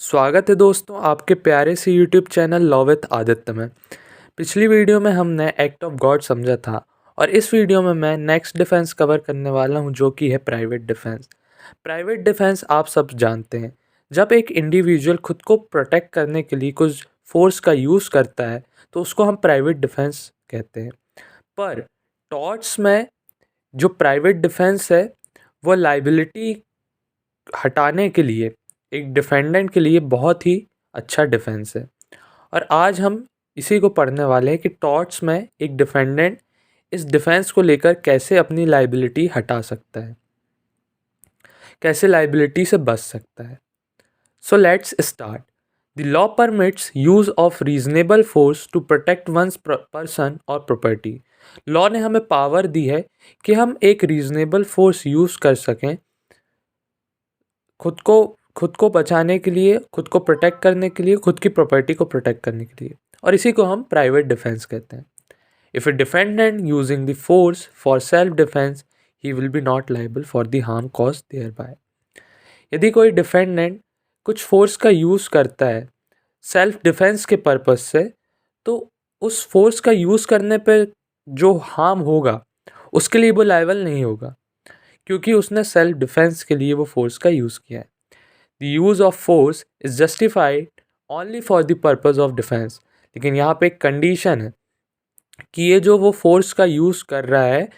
स्वागत है दोस्तों आपके प्यारे से YouTube channel law with Aditya में। पिछली वीडियो में हमने एक्ट ऑफ गॉड समझा था और इस वीडियो में मैं नेक्स्ट डिफेंस कवर करने वाला हूं जो कि है प्राइवेट डिफेंस। प्राइवेट डिफेंस आप सब जानते हैं, जब एक इंडिविजुअल खुद को प्रोटेक्ट करने के लिए कुछ फोर्स का यूज़ करता है तो उसको हम प्राइवेट डिफेंस कहते हैं। पर टॉर्ट्स में जो प्राइवेट डिफेंस है वो लाइबिलिटी हटाने के लिए एक डिफेंडेंट के लिए बहुत ही अच्छा डिफेंस है। और आज हम इसी को पढ़ने वाले हैं कि टॉर्ट्स में एक डिफेंडेंट इस डिफेंस को लेकर कैसे अपनी लाइबिलिटी हटा सकता है, कैसे लाइबिलिटी से बच सकता है। So let's start. The law permits use of reasonable force to protect one's person और प्रॉपर्टी। लॉ ने हमें पावर दी है कि हम एक रीजनेबल फोर्स यूज़ कर सकें खुद को बचाने के लिए, खुद को प्रोटेक्ट करने के लिए, खुद की प्रॉपर्टी को प्रोटेक्ट करने के लिए, और इसी को हम प्राइवेट डिफेंस कहते हैं। If a defendant using the force for self defence he will be not liable for the harm caused thereby. यदि कोई डिफेंडेंट कुछ फोर्स का यूज़ करता है सेल्फ डिफेंस के पर्पस से, तो उस फोर्स का यूज़ करने पे जो हार्म होगा उसके लिए वो लाइबल नहीं होगा, क्योंकि उसने सेल्फ डिफेंस के लिए वो फोर्स का यूज़ किया है। The use of force is justified only for the purpose of defence. लेकिन यहाँ पे एक कंडीशन है कि ये जो वो फोर्स का यूज़ कर रहा है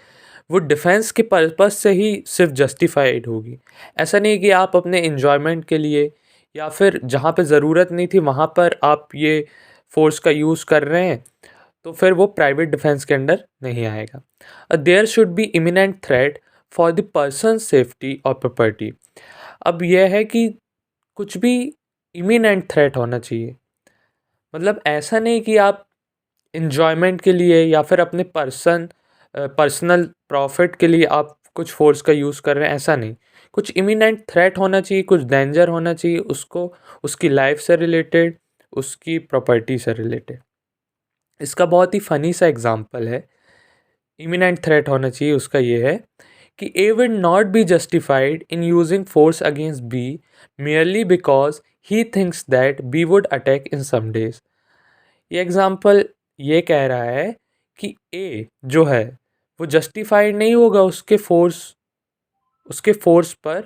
वो डिफेंस के पर्पज़ से ही सिर्फ जस्टिफाइड होगी। ऐसा नहीं कि आप अपने इन्जॉयमेंट के लिए या फिर जहाँ पे ज़रूरत नहीं थी वहाँ पर आप ये फोर्स का यूज़ कर रहे हैं, तो फिर वो प्राइवेट डिफेंस के अंडर नहीं आएगा। There should be imminent threat for the person safety और प्रॉपर्टी। अब यह है कि कुछ भी इमिनेंट थ्रेट होना चाहिए। मतलब ऐसा नहीं कि आप इन्जॉयमेंट के लिए या फिर अपने पर्सनल प्रॉफिट के लिए आप कुछ फोर्स का यूज़ कर रहे हैं, ऐसा नहीं। कुछ इमिनेंट थ्रेट होना चाहिए, कुछ डेंजर होना चाहिए उसको, उसकी लाइफ से रिलेटेड, उसकी प्रॉपर्टी से रिलेटेड। इसका बहुत ही फ़नी सा एग्जांपल है इमिनेंट थ्रेट होना चाहिए उसका, ये है कि A will not be justified in using force against B merely because he thinks that B would attack in some days। ये एग्जाम्पल ये कह रहा है कि A जो है वो जस्टिफाइड नहीं होगा उसके फोर्स पर,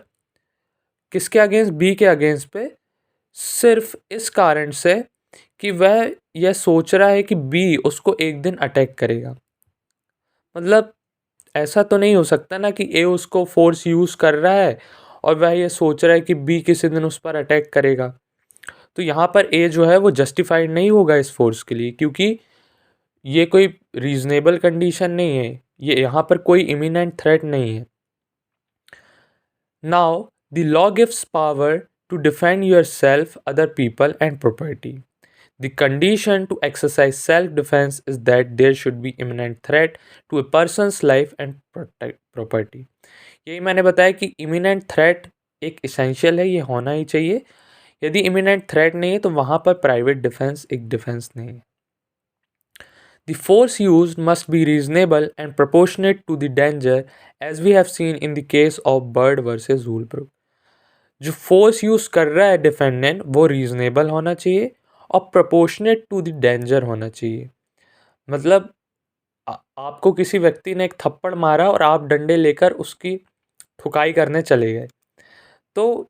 किसके अगेंस्ट, B के अगेंस्ट पे, सिर्फ इस कारण से कि वह यह सोच रहा है कि B उसको एक दिन अटैक करेगा। मतलब ऐसा तो नहीं हो सकता ना कि ए उसको फोर्स यूज़ कर रहा है और वह ये सोच रहा है कि बी किसी दिन उस पर अटैक करेगा। तो यहाँ पर ए जो है वो जस्टिफाइड नहीं होगा इस फोर्स के लिए, क्योंकि ये कोई रीजनेबल कंडीशन नहीं है, ये यहाँ पर कोई इमिनेंट थ्रेट नहीं है। Now the law gives power to defend yourself, other people and property. The condition to exercise self-defense is that there should be imminent threat to a person's life and property। यही मैंने बताया कि imminent threat एक essential है, ये होना ही चाहिए। यदि imminent threat नहीं है तो वहाँ पर private defense एक defense नहीं है। The force used must be reasonable and proportionate to the danger, as we have seen in the case of Bird versus Woolbrook। जो फोर्स यूज़ कर रहा है डिफेंडेंट वो रीजनेबल होना चाहिए और प्रोपोर्शनेट टू द डेंजर होना चाहिए। मतलब आपको किसी व्यक्ति ने एक थप्पड़ मारा और आप डंडे लेकर उसकी ठुकाई करने चले गए, तो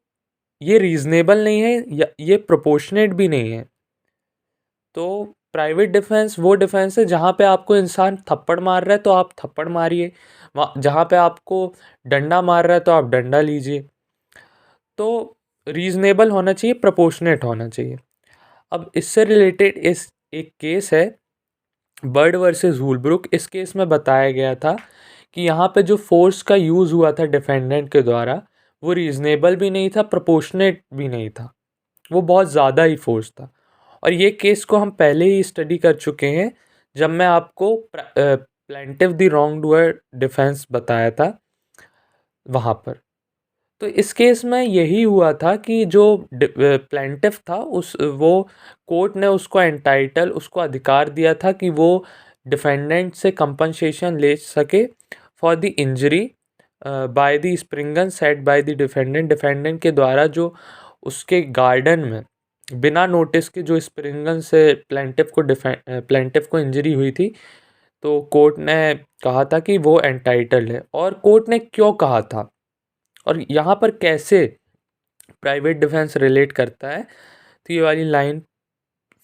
ये रीजनेबल नहीं है या ये प्रोपोर्शनेट भी नहीं है। तो प्राइवेट डिफेंस वो डिफेंस है जहाँ पे आपको इंसान थप्पड़ मार रहा है तो आप थप्पड़ मारिए, जहाँ पे आपको डंडा मार रहा है तो आप डंडा लीजिए। तो रीजनेबल होना चाहिए, प्रोपोर्शनेट होना चाहिए। अब इससे रिलेटेड इस एक केस है बर्ड वर्सेस वुलब्रुक। इस केस में बताया गया था कि यहाँ पे जो फोर्स का यूज़ हुआ था डिफेंडेंट के द्वारा वो रीजनेबल भी नहीं था, प्रोपोर्शनेट भी नहीं था, वो बहुत ज़्यादा ही फोर्स था। और ये केस को हम पहले ही स्टडी कर चुके हैं जब मैं आपको plaintiff the wrong doer defence बताया था वहाँ पर। तो इस केस में यही हुआ था कि जो प्लेंटिफ था वो कोर्ट ने उसको अधिकार दिया था कि वो डिफेंडेंट से कंपनसेशन ले सके for the injury by the spring gun set by the defendant. Defendant के द्वारा जो उसके गार्डन में बिना नोटिस के जो स्प्रिंगन से प्लेंटिफ को इंजरी हुई थी, तो कोर्ट ने कहा था कि वो एंटाइटल्ड है। और कोर्ट ने क्यों कहा था और यहाँ पर कैसे प्राइवेट डिफेंस रिलेट करता है, तो ये वाली लाइन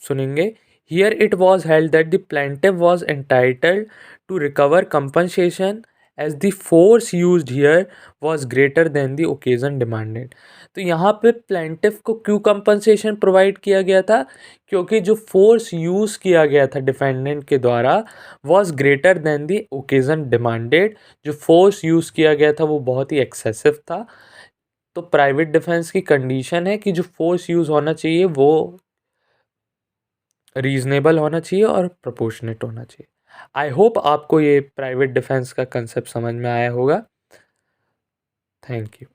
सुनेंगे। Here it was held that the plaintiff was entitled to recover compensation as the force used here was greater than the occasion demanded. तो यहाँ पे प्लेंटिफ को क्यों कंपनसेशन प्रोवाइड किया गया था, क्योंकि जो फोर्स यूज़ किया गया था डिफेंडेंट के द्वारा was greater than the occasion demanded. जो फोर्स यूज़ किया गया था वो बहुत ही एक्सेसिव था। तो प्राइवेट डिफेंस की कंडीशन है कि जो फोर्स यूज़ होना चाहिए वो रीज़नेबल होना चाहिए और प्रोपोर्शनेट होना चाहिए। आई होप आपको ये प्राइवेट डिफेंस का कंसेप्ट समझ में आया होगा। Thank you.